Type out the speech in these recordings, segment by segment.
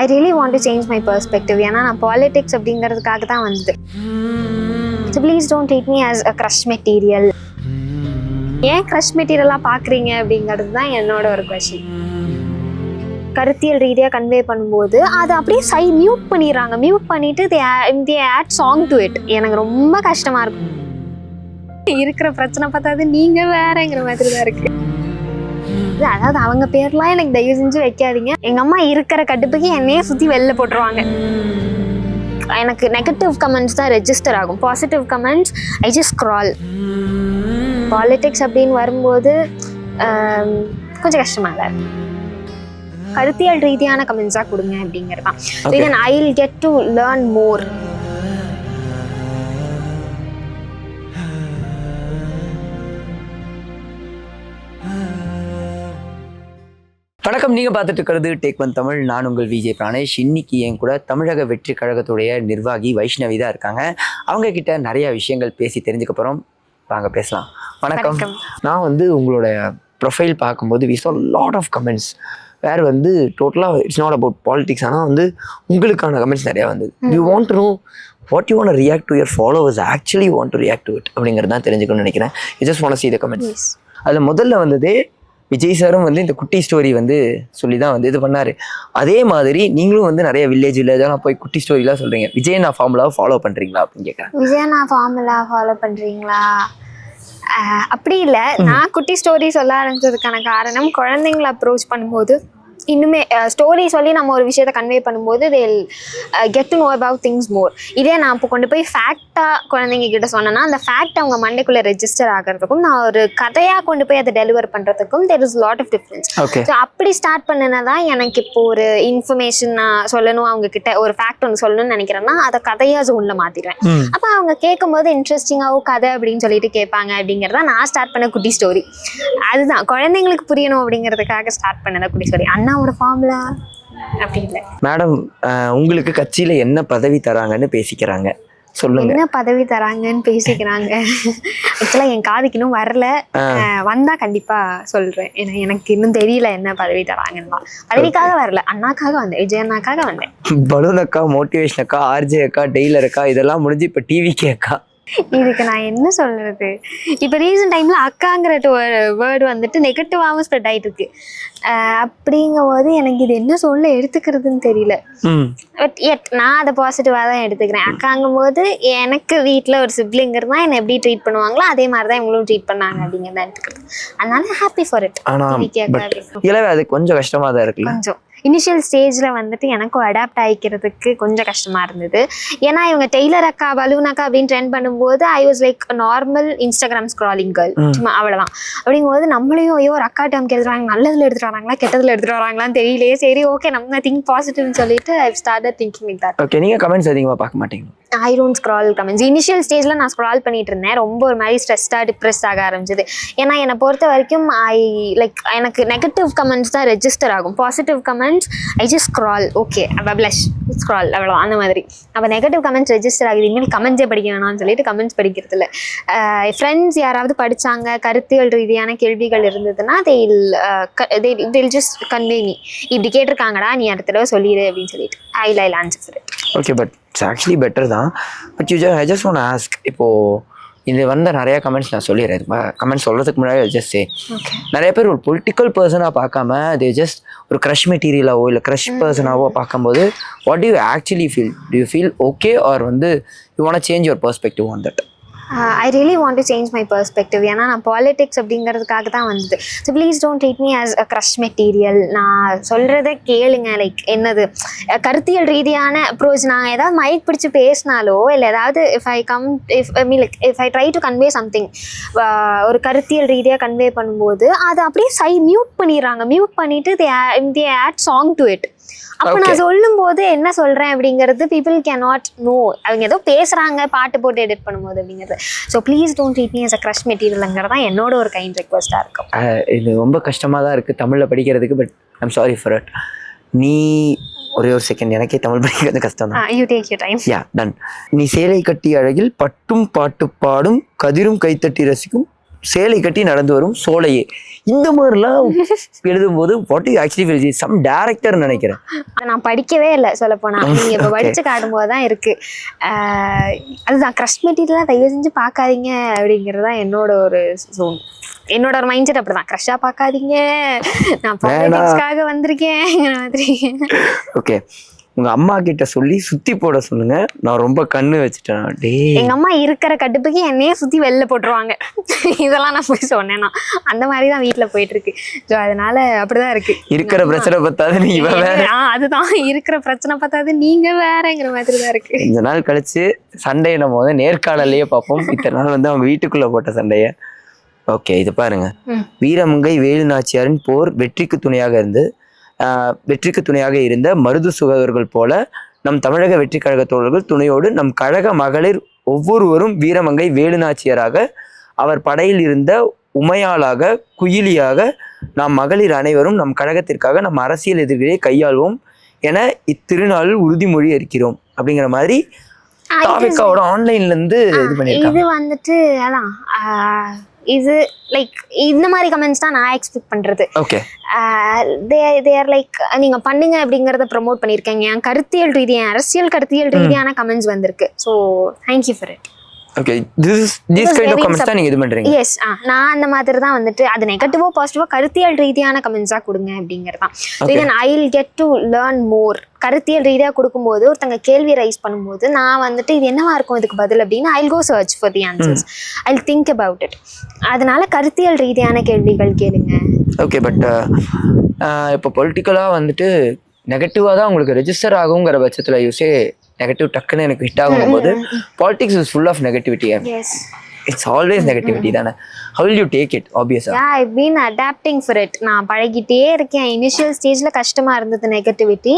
I really want to change my perspective. ஏன்னா நான் politics அப்படிங்கிறதுக்காக தான் வந்தது. So please don't treat me as a crush material. ஏன் க்ரஷ் மெட்டீரியலாக பார்க்குறீங்க அப்படிங்கிறது தான் என்னோட ஒரு கொஷின். கருத்தியல் ரீதியாக கன்வே பண்ணும்போது அதை அப்படியே மியூட் பண்ணிடுறாங்க. மியூட் பண்ணிட்டு தே ஆட் சாங் டு இட். எனக்கு ரொம்ப கஷ்டமாக இருக்கும். இருக்கிற பிரச்சனை பார்த்தாது நீங்கள் வேறங்கிற மாதிரி தான் இருக்கு. அதாவது அவங்க பேர்லாம் எனக்கு தயவு செஞ்சு வைக்காதீங்க. எங்கள் அம்மா இருக்கிற கடுப்புக்கு என்னையே சுற்றி வெளில போட்டுருவாங்க. எனக்கு நெகட்டிவ் கமெண்ட்ஸ் தான் ரெஜிஸ்டர் ஆகும். Positive comments I just scroll. Politics அப்படின்னு வரும்போது கொஞ்சம் கஷ்டமாக தான் இருக்கு. கருத்தியல் ரீதியான கமெண்ட்ஸாக கொடுங்க அப்படிங்கிறது தான். Then I will get to learn more. வணக்கம், நீங்கள் பார்த்துட்டு இருக்கிறது டேக் ஒன் தமிழ். நான் உங்கள் விஜய் பிராணேஷ். இன்னைக்கு என் கூட தமிழக வெற்றி கழகத்துடைய நிர்வாகி வைஷ்ணவி தான் இருக்காங்க. அவங்க கிட்ட நிறைய விஷயங்கள் பேசி தெரிஞ்சுக்க போகிறோம். வாங்க பேசலாம். வணக்கம். நான் உங்களோட ப்ரொஃபைல் பார்க்கும்போது we saw lot of comments வேறு டோட்டலாக இட்ஸ் நாட் அபவுட் பாலிடிக்ஸ். ஆனால் உங்களுக்கான கமெண்ட்ஸ் நிறையா வந்தது. You want to know what you want react to your followers actually want to react to it அப்படிங்கிறது தான் தெரிஞ்சுக்கணும்னு நினைக்கிறேன். You just want to see the comments. அதில் முதல்ல வந்ததே விஜய் சாரும் இந்த குட்டி ஸ்டோரி சொல்லி தான் இது பண்ணார். அதே மாதிரி நீங்களும் நிறைய வில்லேஜில் போய் குட்டி ஸ்டோரிலாம் சொல்கிறீங்க. விஜயண்ணா ஃபார்முலாவை ஃபாலோ பண்ணுறீங்களா அப்படின்னு கேட்குறேன். விஜயண்ணா ஃபார்முலா ஃபாலோ பண்ணுறீங்களா? அப்படி இல்லை. நான் குட்டி ஸ்டோரி சொல்ல ஆரம்பிச்சதுக்கான காரணம், குழந்தைங்களை அப்ரோச் பண்ணும்போது இன்னுமே ஸ்டோரி சொல்லி நம்ம ஒரு விஷயத்தை கன்வே பண்ணும்போது they get to know about things மோர். இதே நான் இப்போ கொண்டு போய் ஃபேக்டாக குழந்தைங்க கிட்ட சொன்னேன்னா அந்த ஃபேக்ட் அவங்க மண்டைக்குள்ளே ரெஜிஸ்டர் ஆகிறதுக்கும் நான் ஒரு கதையாக கொண்டு போய் அதை டெலிவர் பண்ணுறதுக்கும் there is lot of difference. So அப்படி ஸ்டார்ட் பண்ணினா தான் எனக்கு இப்போ ஒரு இன்ஃபர்மேஷன் நான் சொல்லணும், அவங்க கிட்ட ஒரு ஃபேக்ட் சொல்லணும்னு நினைக்கிறேன்னா அதை கதையாக ஜோனில் மாற்றிடுவேன். அப்போ அவங்க கேட்கும்போது இன்ட்ரெஸ்டிங்காகவும் கதை அப்படின்னு சொல்லிட்டு கேட்பாங்க. அப்படிங்கிறத நான் ஸ்டார்ட் பண்ண குட்டி ஸ்டோரி. அதுதான் குழந்தைங்களுக்கு புரியணும் அப்படிங்கிறதுக்காக ஸ்டார்ட் பண்ணத குட்டி ஸ்டோரி. அண்ணாவோட ஃபார்முலா அப்படி இல்லை. மேடம், உங்களுக்கு கட்சியில் என்ன பதவி தராங்கன்னு பேசிக்கிறாங்க, சொல்லுங்க. என்ன பதவி தராங்கன்னு பேசிக்கிறாங்க? ஆக்சுவலாக என் காதுக்கு இன்னும் வரல. வந்தா கண்டிப்பா சொல்றேன். ஏன்னா எனக்கு இன்னும் தெரியல என்ன பதவி தராங்கன்னு. பதவிக்காக வரல, அண்ணாக்காக வந்தேன், விஜய் அண்ணாக்காக வந்தேன். பலூன் அக்கா, மோட்டிவேஷன் அக்கா, ஆர்ஜே அக்கா, டெய்லர் அக்கா, இதெல்லாம் முடிஞ்சு இப்போ டிவிக்கே அக்கா. இதுக்கு நான் என்ன சொல்றது? இப்போ ரீசன்ட் டைம்ல அக்காங்கிற வேர்டு நெகட்டிவாகவும் ஸ்ப்ரெட் ஆயிட்டு இருக்கு. அப்படிங்கும்போது எனக்கு இது என்ன சொல்ல எடுத்துக்கிறதுன்னு தெரியல. பட் நான் அதை பாசிட்டிவாக தான் எடுத்துக்கிறேன். அக்காங்கும் போது எனக்கு வீட்டில் ஒரு சிப்ளிங் இருந்தால் என்னை எப்படி ட்ரீட் பண்ணுவாங்களோ அதே மாதிரி தான் இவங்களும் ட்ரீட் பண்ணாங்க அப்படிங்கிறத எடுத்துக்கிறது. அதனால ஹாப்பி ஃபார் இட். அது கொஞ்சம் கஷ்டமாக தான் இருக்கு. கொஞ்சம் இனிஷியல் ஸ்டேஜில் எனக்கும் அடாப்ட் ஆகிக்கிறதுக்கு கொஞ்சம் கஷ்டமாக இருந்தது. ஏன்னா இவங்க டெய்லர் அக்கா, பலூன் அக்கா அப்படின்னு ட்ரெண்ட் பண்ணும்போது I was like normal Instagram scrolling girl, சும்மா அவ்வளோதான். அப்படிங்கும்போது நம்மளையும் ஐயோ ஒரு அக்கா டேர்ம் எடுத்துட்டு நல்லதில் எடுத்துட்டு வராங்களா கெட்டதில் எடுத்துட்டு வராங்களான்னு தெரியலையே. சரி ஓகே நம்ம திங்க் பாசிட்டிவ்னு சொல்லிட்டு I started thinking like that. Okay, நீங்கள் கமெண்ட்ஸ் அதிகமாக பார்க்க மாட்டீங்க? I don't scroll comments. Initial ஸ்டேஜில் நான் ஸ்க்ரால் பண்ணிட்டு இருந்தேன். ரொம்ப ஒரு மாதிரி ஸ்ட்ரெஸ்டாக டிப்ரெஸ்ட் ஆக ஆரம்பிச்சது. ஏன்னா என்னை பொறுத்த வரைக்கும் எனக்கு நெகட்டிவ் கமெண்ட்ஸ் தான் ரெஜிஸ்டர் ஆகும். Positive comments I just scroll. Okay publish scroll அவ்வளோ அந்த மாதிரி. அப்போ நெகட்டிவ் கமெண்ட்ஸ் ரெஜிஸ்டர் ஆகுது. இனிமேல் கமெண்ட்ஸே படிக்க வேணாம்னு சொல்லிட்டு கமெண்ட்ஸ் படிக்கிறது இல்லை. ஃப்ரெண்ட்ஸ் யாராவது படித்தாங்க, கருத்தியல் ரீதியான கேள்விகள் இருந்ததுன்னா they'll just convey me. இப்படி கேட்டிருக்காங்கடா நீ அடுத்த தடவை சொல்லிடு அப்படின்னு சொல்லிட்டு I'll answer for it. Okay, but it's actually better தான். But I just want ask, இப்போது இது நிறையா கமெண்ட்ஸ் நான் சொல்லிடுறேன். கமெண்ட்ஸ் சொல்கிறதுக்கு முன்னாடி ஜஸ்ட் சே, நிறைய பேர் ஒரு பொலிட்டிக்கல் பர்சனாக பார்க்காம தே ஜஸ்ட் ஒரு க்ரஷ் மெட்டீரியலாவோ இல்லை க்ரஷ் பர்சனாவோ பார்க்கும்போது what to you actually feel? To you feel okay R you want change your perspective on that? I really want to change my perspective. ஏன்னா நான் பாலிடிக்ஸ் அப்படிங்கிறதுக்காக தான் வந்தது. So please don't treat me as a crush material. நான் சொல்கிறத கேளுங்க. Like என்னது கருத்தியல் ரீதியான அப்ரோச். நான் ஏதாவது மைக் பிடிச்சி பேசினாலோ இல்லை ஏதாவது if I try to convey something, ஒரு கருத்தியல் ரீதியாக கன்வே பண்ணும்போது அதை அப்படியே மியூட் பண்ணிடுறாங்க. மியூட் பண்ணிவிட்டு தே ஆட் சாங் டு இட். அப்போ நான் சொல்லும் போது என்ன சொல்றேன் அப்படிங்கிறது பீப்புள் கேன் நாட் நோ. அவங்க ஏதோ பேசுறாங்க பாட்டு போட்டு எடிட் பண்ணும்போது அப்படிங்கிறது. So please don't treat me as a crush materialங்கிறது தான் என்னோட ஒரு கைண்ட் ரெக்வஸ்டாக இருக்கும். இது ரொம்ப கஷ்டமாக தான் இருக்குது தமிழில் படிக்கிறதுக்கு. But I'm sorry for it. நீ ஒரே ஒரு செகண்ட், எனக்கே தமிழ் படிக்கிறது கஷ்டம் தான். You take your time. Done. நீ சேலை கட்டி அழகில் பட்டும் பாட்டு பாடும் கதிரும் கைத்தட்டி ரசிக்கும் சேலை கட்டி நடந்து வரும் சோலையே. இந்த மாதிரிலாம் எழுதும்போது what you actually feel? Some director நினைக்கிறேன். நான் படிக்கவே இல்லை சொல்ல போனா. நீங்க இப்ப படிச்சு காட்டும் போதுதான் இருக்கு. அதுதான் கிரஷ் மெட்டீரியல்லாம் தயவு செஞ்சு பார்க்காதீங்க அப்படிங்கறதுதான் என்னோட ஒரு மைண்ட் செட். அப்படிதான், கிரஷா பார்க்காதீங்க, நான் பாலிடிக்ஸ்க்காக வந்திருக்கேங்கிற மாதிரி. ஓகே, உங்க அம்மா கிட்ட சொல்லி சுத்தி போட சொல்லுங்க, நான் ரொம்ப கண்ணு வச்சுட்டேன். எங்க அம்மா இருக்கிற கடுப்புக்கு என்னையே சுத்தி வெளில போட்டுருவாங்க. இதெல்லாம் நான் போய் சொன்னேன்னா அந்த மாதிரிதான் வீட்டுல போயிட்டு இருக்கு. ஸோ அதனால அப்படிதான் இருக்கு. இருக்கிற பிரச்சனை பத்தாது நீங்க வேற. அதுதான், இருக்கிற பிரச்சனை பத்தாது நீங்க வேறங்கிற மாதிரிதான் இருக்கு. இந்த நாள் கழிச்சு சண்டையை நம்ம வந்து நேர்காணலையே பார்ப்போம். இத்தனை நாள் வந்து அவங்க வீட்டுக்குள்ள போட்ட சண்டைய. ஓகே, இது பாருங்க. வீரமங்கை வேலு நாச்சியாரின் போர் வெற்றிக்கு துணையாக இருந்த மருது சுகவர்கள் போல நம் தமிழக வெற்றி கழக தோழர்கள் துணையோடு நம் கழக மகளிர் ஒவ்வொருவரும் வீரமங்கை வேலுநாச்சியராக, அவர் படையில் இருந்த உமையாளாக, குயிலியாக நாம் மகளிர் அனைவரும் நம் கழகத்திற்காக நம் அரசியல் எதிர்களை கையாள்வோம் என இத்திருநாளில் உறுதிமொழி இருக்கிறோம் அப்படிங்கிற மாதிரி தாவேக்காவோட ஆன்லைன்ல இருந்து இது பண்ணிருக்காங்க. இது வந்துட்டு அதான் இது லைக் இந்த மாதிரி கமெண்ட்ஸ் தான் நான் எக்ஸ்பெக்ட் பண்றது. ஓகே, தேர் லைக் நீங்க பண்ணுங்க அப்படிங்கறத ப்ரோமோட் பண்ணிருக்கீங்க. என் கருத்தியல் ரீதியான அரசியல் கருத்தியல் ரீதியான கமெண்ட்ஸ் வந்திருக்கு. So thank you for it. Okay, this kind of comments தான் நீங்க இது பண்றீங்க. எஸ், நான் அந்த மாதிரி தான் வந்துட்டு அது நெகட்டிவோ பாசிட்டிவோ கருத்தியல் ரீதியான கமெண்ட்ஸா கொடுங்க அப்படிங்கிறது தான். Then I will get to learn more. கருத்தியல் ரீதியாக கொடுக்கும்போது ஒருத்தங்க கேள்வி ரைஸ் பண்ணும்போது நான் வந்துட்டு இது என்னவா இருக்கும் இதுக்கு பதில் அப்படின்னு I will go search for the answers. I will think about it. அதனால கருத்தியல் ரீதியான கேள்விகள் கேளுங்க. ஓகே, பட் இப்போ பொலிட்டிக்கலாக வந்துட்டு நெகட்டிவாக தான் உங்களுக்கு ரெஜிஸ்டர் ஆகுங்கிற பட்சத்தில் யூஸே நெகட்டிவ் டக்குன்னு எனக்கு ஹிட் ஆகும்போது politics is full of negativity. It's always negativity தானே. how will you take it? Obviously I've been adapting for it. நான் பழகிட்டே இருக்கேன். இனிஷியல் ஸ்டேஜ்ல கஷ்டமா இருந்தது நெகட்டிவிட்டி.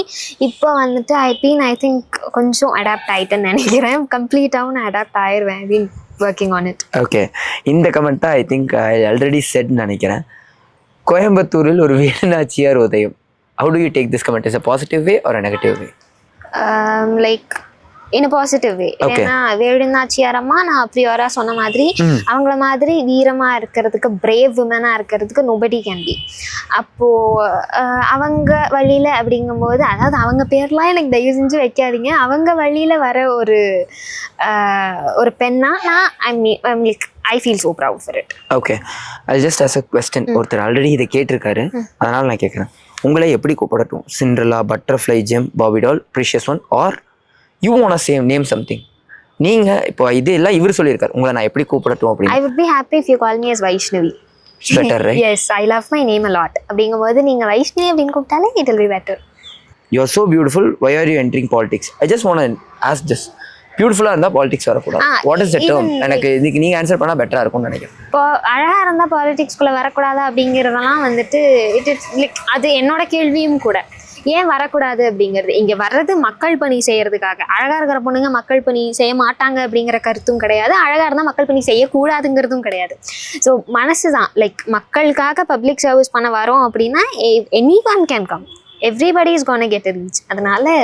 இப்போ வந்துட்டு I think கொஞ்சம் அடாப்ட் ஆயிட்டேன்னு நினைக்கிறேன். கம்ப்ளீட்டாகவும் நான் அடாப்ட் ஆயிடுவேன். I've been working on it. Okay, இந்த கமெண்ட் தான் I think I already set நினைக்கிறேன். கோயம்புத்தூரில் ஒரு வேலுநாச்சியார் உதயம். how do you take this comment? Is a positive way or a negative way? Like in a positive way. ஏன்னா வேலுநாச்சியாரம்மா நான் ப்ரியோரா சொன்ன மாதிரி அவங்கள மாதிரி வீரமா இருக்கிறதுக்கு, பிரேவ் விமனா இருக்கிறதுக்கு nobody can be. அப்போ அவங்க வழியில அப்படிங்கும்போது, அதாவது அவங்க பேர்லாம் எனக்கு தயவு செஞ்சு வைக்காதீங்க, அவங்க வழியில வர ஒரு பெண்ணா நான் I feel so proud for it. Okay, I'll just ask a question. ஒருத்தர் ஆல்ரெடி இதை கேட்டிருக்காரு, அதனால நான் கேட்குறேன். உங்களை எப்படி கூப்பிடட்டும்? சிண்ட்ரெல்லா, பட்டர்ஃப்ளை, ஜெம், பாபி doll, precious one, or you want same name something? நீங்க இப்போ இது எல்லாம் இவர் சொல்லியிருக்காரு, உங்களை நான் எப்படி கூப்பிடட்டும் அப்படின்னு. I would be happy if you call me as Vaishnavi. Better, right? Yes, I love my name a lot. அப்படிங்கும்போது நீங்க வைஷ்ணவி அப்படின்னு கூப்பிட்டாலே it will be better. You are so beautiful. Why are you entering politics? I just want to ask this. பியூட்டிஃபுல்லாக இருந்தால் politics வரக்கூடாது. What is the term? எனக்கு இதுக்கு நீங்கள் answer பண்ணால் பெட்டராக இருக்கும்னு நினைக்கிறேன். இப்போ அழகாக இருந்தால் பாலிடிக்ஸ்குள்ளே வரக்கூடாதா அப்படிங்கிறதெல்லாம் வந்துட்டு அது என்னோட கேள்வியும் கூட. ஏன் வரக்கூடாது அப்படிங்கிறது, இங்கே வர்றது மக்கள் பணி செய்யறதுக்காக. அழகாக இருக்கிற பொண்ணுங்க மக்கள் பணி செய்ய மாட்டாங்க அப்படிங்கிற கருத்தும் கிடையாது, அழகாக இருந்தால் மக்கள் பணி செய்யக்கூடாதுங்கிறதும் கிடையாது. ஸோ மனசு தான், லைக் மக்களுக்காக பப்ளிக் சர்வீஸ் பண்ண வரோம் அப்படின்னா any one can come, everybody is gonna get reach. அதனால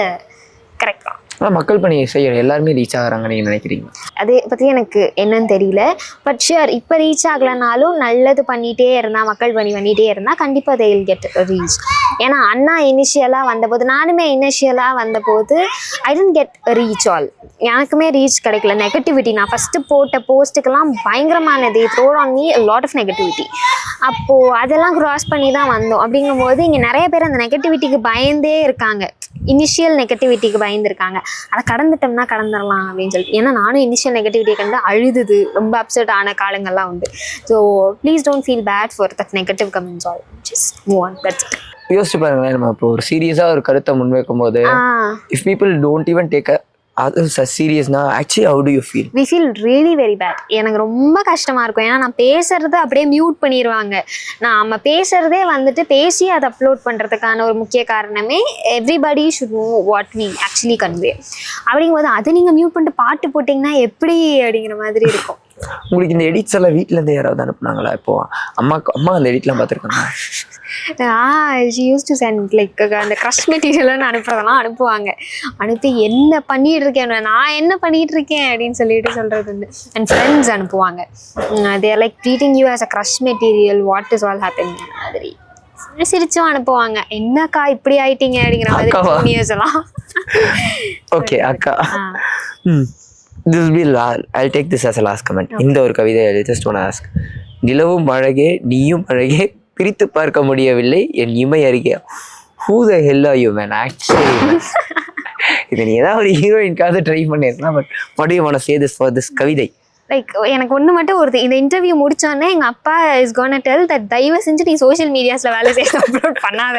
கரெக்ட் தான். ஆனால் மக்கள் பணி செய்கிற எல்லாருமே ரீச் ஆகிறாங்க நீங்கள் நினைக்கிறீங்க? அதை பற்றி எனக்கு என்னன்னு தெரியல. பட் ஷியர், இப்போ ரீச் ஆகலைனாலும் நல்லது பண்ணிகிட்டே இருந்தால், மக்கள் பணி பண்ணிகிட்டே இருந்தால் கண்டிப்பாக they will get ரீச். ஏன்னா அண்ணா இனிஷியலாக வந்தபோது, நானுமே இனிஷியலாக வந்தபோது I don't get reach all. எனக்குமே ரீச் கிடைக்கல. நெகட்டிவிட்டி, நான் ஃபஸ்ட்டு போட்ட போஸ்ட்டுக்கெல்லாம் பயங்கரமானது, throwed on me lot of negativity. அப்போது அதெல்லாம் க்ராஸ் பண்ணி தான் வந்தோம். அப்படிங்கும்போது இங்கே நிறைய பேர் அந்த நெகட்டிவிட்டிக்கு பயந்தே இருக்காங்க, இனிஷியல் நெகட்டிவிட்டிக்கு பயந்துருக்காங்க. அதை கடந்துட்டோம்னா கடந்துடலாம் அப்படின்னு சொல்லிட்டு. ஏன்னா நானும் இனிஷியல் நெகட்டிவிட்டியை கண்டு அழுது ரொம்ப அப்செட் ஆன காலங்கள்லாம் உண்டு. So please don't feel bad for that negative comments all, just move on, that's it. யோசிச்சு பாருங்களேன், நம்ம இப்போ ஒரு சீரியஸாக ஒரு கருத்தை முன்வைக்கும் போது if people don't even take அது சீரியஸ்னா actually how do you feel? We feel really very bad. எனக்கு ரொம்ப கஷ்டமாக இருக்கும். ஏன்னா நான் பேசுறது அப்படியே மியூட் பண்ணிடுவாங்க. நம்ம பேசுறதே வந்துட்டு பேசி அதை அப்லோட் பண்ணுறதுக்கான ஒரு முக்கிய காரணமே everybody should know what we actually convey. அப்படிங்கும்போது அதை நீங்கள் மியூட் பண்ணிட்டு பாட்டு போட்டிங்கன்னா எப்படி அப்படிங்கிற மாதிரி இருக்கும். உங்களுக்கு இந்த எடிட்ஸ் எல்லாம் வீட்டிலேருந்து யாராவது அனுப்புனாங்களா? இப்போ அம்மா அந்த எடிட்லாம் பார்த்துருக்காங்க? She use to send like அந்த க்ரஷ் மெட்டீரியல்னு அனுப்புறதெல்லாம் அனுப்புவாங்க. அனுப்பி என்ன பண்ணிட்டு இருக்கேன், நான் என்ன பண்ணிட்டு இருக்கேன் அப்படின்னு சொல்லிட்டு சொல்றது உண்டு. அண்ட் ஃப்ரெண்ட்ஸ் அனுப்புவாங்க, they're like treating you as a crush material, what is all happening மாதிரி சிரிச்சும் அனுப்புவாங்க. என்னக்கா இப்படி ஆயிட்டீங்க அப்படிங்கிற மாதிரி நியூஸ் எல்லாம். ஓகே அக்கா, this will be I'll take this as a last comment. இந்த ஒரு கவிதை I just want to ask. நிலவும் அழகே நீயும் அழகே பிரித்து பார்க்க முடியவில்லை என் இமை அருகே. Who the hell are you man? Actually இது நீ ஏதாவது ஒரு ஹீரோயின்காவது ட்ரை பண்ணிருக்கலாம். But what do you want to say this for this கவிதை? லைக் எனக்கு ஒன்று மட்டும் ஒரு இந்த இன்டர்வியூ முடிச்சோடனே எங்கள் அப்பா இஸ் கோனா டெல் தட் தயவு செஞ்சு நீ சோஷியல் மீடியாஸில் வேலை செய்ய அப்லோட் பண்ணாத,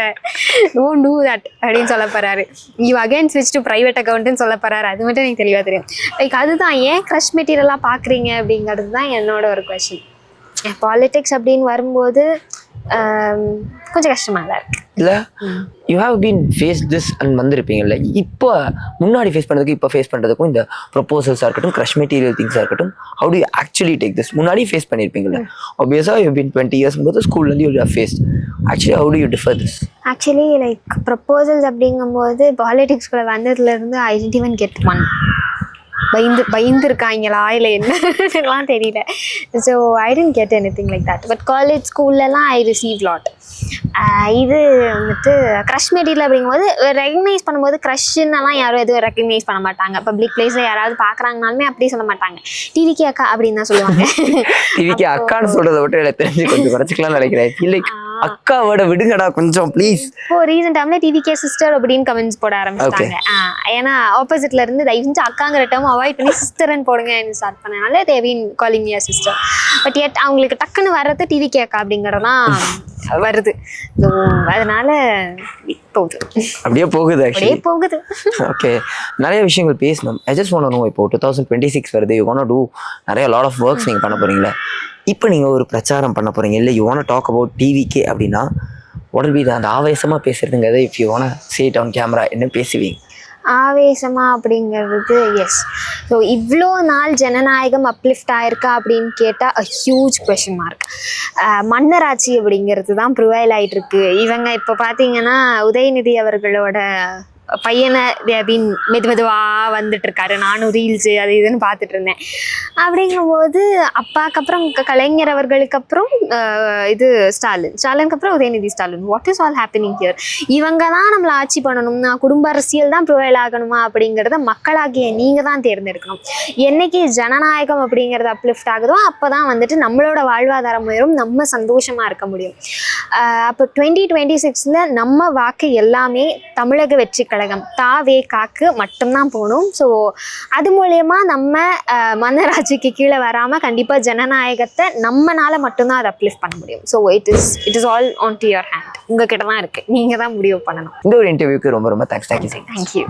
டோன்ட் டூ தட் அப்படின்னு சொல்ல போறாரு. யூ அகைன் ஸ்விட்ச் டு ப்ரைவேட் அக்கௌண்ட்டுன்னு சொல்ல போறாரு. அது மட்டும் எனக்கு தெளிவாக தெரியும். லைக் அதுதான் ஏன் க்ரஷ் மெட்டீரியலாக பார்க்குறீங்க அப்படிங்கிறது தான் என்னோட ஒரு கொஷின். பாலிடிக்ஸ் அப்படின்னு வரும்போது கொஞ்சம் கஷ்டமாக தான் இருக்கு. இல்லை you have been face this and வந்திருப்பீங்கல்ல, இப்போ முன்னாடி ஃபேஸ் பண்ணுறதுக்கு இப்போ ஃபேஸ் பண்ணுறதுக்கும் இந்த ப்ரொபோசல்ஸாக இருக்கட்டும் க்ரஷ் மெட்டீரியல் திங்ஸாக இருக்கட்டும், how do you actually take this? முன்னாடி ஃபேஸ் பண்ணியிருப்பீங்கல்ல, ஆப்வியஸாக யூ பீன் 20 years போது ஸ்கூல்லேருந்து you have faced. Actually how do you differ this? Actually like proposals அப்படிங்கும்போது பாலிடிக்ஸ்குள்ளே வந்ததுலேருந்து I didn't even get one. பயந்து இருக்காங்களா இல்லை என்னலாம் தெரியல. So I didn't get anything like that. But college ஸ்கூல்லலாம் ஐ ரிசீவ் லாட். இது வந்துட்டு க்ரஷ் மெட்டீரியல் அப்படிங்கும்போது ரெகக்னைஸ் பண்ணும்போது க்ரஷ்ன்னெல்லாம் யாரும் எதுவும் ரெகக்னைஸ் பண்ண மாட்டாங்க. பப்ளிக் பிளேஸில் யாராவது பார்க்குறாங்கனாலுமே அப்படி சொல்ல மாட்டாங்க, டிவிக்கு அக்கா அப்படின்னு தான் சொல்லுவாங்க. டிவிக்கு அக்கான்னு சொல்றதை விட்டு எனக்கு தெரிஞ்சு கொஞ்சம் குறைச்சிக்கலாம்னு நினைக்கிறேன். அக்காவோட விடுங்கடா கொஞ்சம் ப்ளீஸ். இப்போ ரீசெண்ட் டைம்ல டிவிகே சிஸ்டர் அப்படின்னு கமெண்ட்ஸ் போட ஆரம்பிச்சிட்டாங்க. ஏன்னா ஆப்போசிட்ல இருந்து தயவு செஞ்சு அக்காங்கிற டேர்ம் அவாய்ட் பண்ணி சிஸ்டர்ன்னு போடுங்க ஸ்டார்ட் பண்ணனால they been calling me a sister. But எட் அவங்களுக்கு டக்குன்னு வர்றது டிவிகே அக்கா அப்படிங்கறதான் வருது. ஸோ அதனால போகுது, அப்படியே போகுது, அப்படியே போகுது. ஓகே, நிறைய விஷயங்கள் பேசணும். ஐ ஜஸ்ட் வாண்ட் டு நோ, இப்போ 2026 வருது, யூ வாண்ட் டு டூ நிறைய லாட் ஆஃப் ஒர்க்ஸ் நீங்கள் பண்ண போறீங்களே. இப்போ நீங்கள் ஒரு பிரச்சாரம் பண்ண போகிறீங்க இல்லை, யூ வாண்ட் டாக் அபவுட் டிவிக்கே அப்படின்னா உடல் வீடு அந்த ஆவேசமாக பேசுறதுங்கிறத if you want say it on camera என்ன பேசுவீங்க? ஆவேசமாக அப்படிங்கிறது எஸ். ஸோ இவ்வளோ நாள் ஜனநாயகம் அப்லிஃப்ட் ஆயிருக்கா அப்படின்னு கேட்டால் அ ஹியூஜ் கொஷின் மார்க். மன்னராட்சி அப்படிங்கிறது தான் ப்ரிவைல் ஆகிட்டு இருக்கு. இவங்க இப்போ பார்த்தீங்கன்னா உதயநிதி அவர்களோட பையனை தேபின் மெதுவாக வந்துட்டு இருக்காரு. நானும் ரீல்ஸு அது இதுன்னு பார்த்துட்டு இருந்தேன். அப்படிங்கும்போது அப்பாவுக்கு அப்புறம் கலைஞர் அவர்களுக்கு அப்புறம் இது ஸ்டாலினுக்கு அப்புறம் Udhayanidhi Stalin. What is all happening here? இவங்க தான் நம்மளை ஆட்சி பண்ணணும்னா, குடும்ப அரசியல் தான் ப்ரொவைல் ஆகணுமா அப்படிங்கிறத மக்களாகிய நீங்கள் தான் தேர்ந்தெடுக்கணும். என்னைக்கு ஜனநாயகம் அப்படிங்கிறது அப்லிஃப்ட் ஆகுதோ அப்போ தான் வந்துட்டு நம்மளோட வாழ்வாதாரம் உயரும், நம்ம சந்தோஷமாக இருக்க முடியும். அப்போ 2026 நம்ம வாக்கு எல்லாமே தமிழக வெற்றி கழகம் தாவேகாக்கு மட்டும்தான் போகணும். ஸோ அது மூலயமா நம்ம மன்னராட்சிக்கு கீழே வராமல் கண்டிப்பாக ஜனநாயகத்தை நம்மனால மட்டும்தான் அதை அப்லிஃப்ட் பண்ண முடியும். So it is all on to your hand. உங்ககிட்ட தான் இருக்குது, நீங்கள் தான் முடிவு பண்ணணும். இந்த ஒரு இன்டர்வியூக்கு ரொம்ப ரொம்ப தேங்க்ஸ். தேங்க்யூ.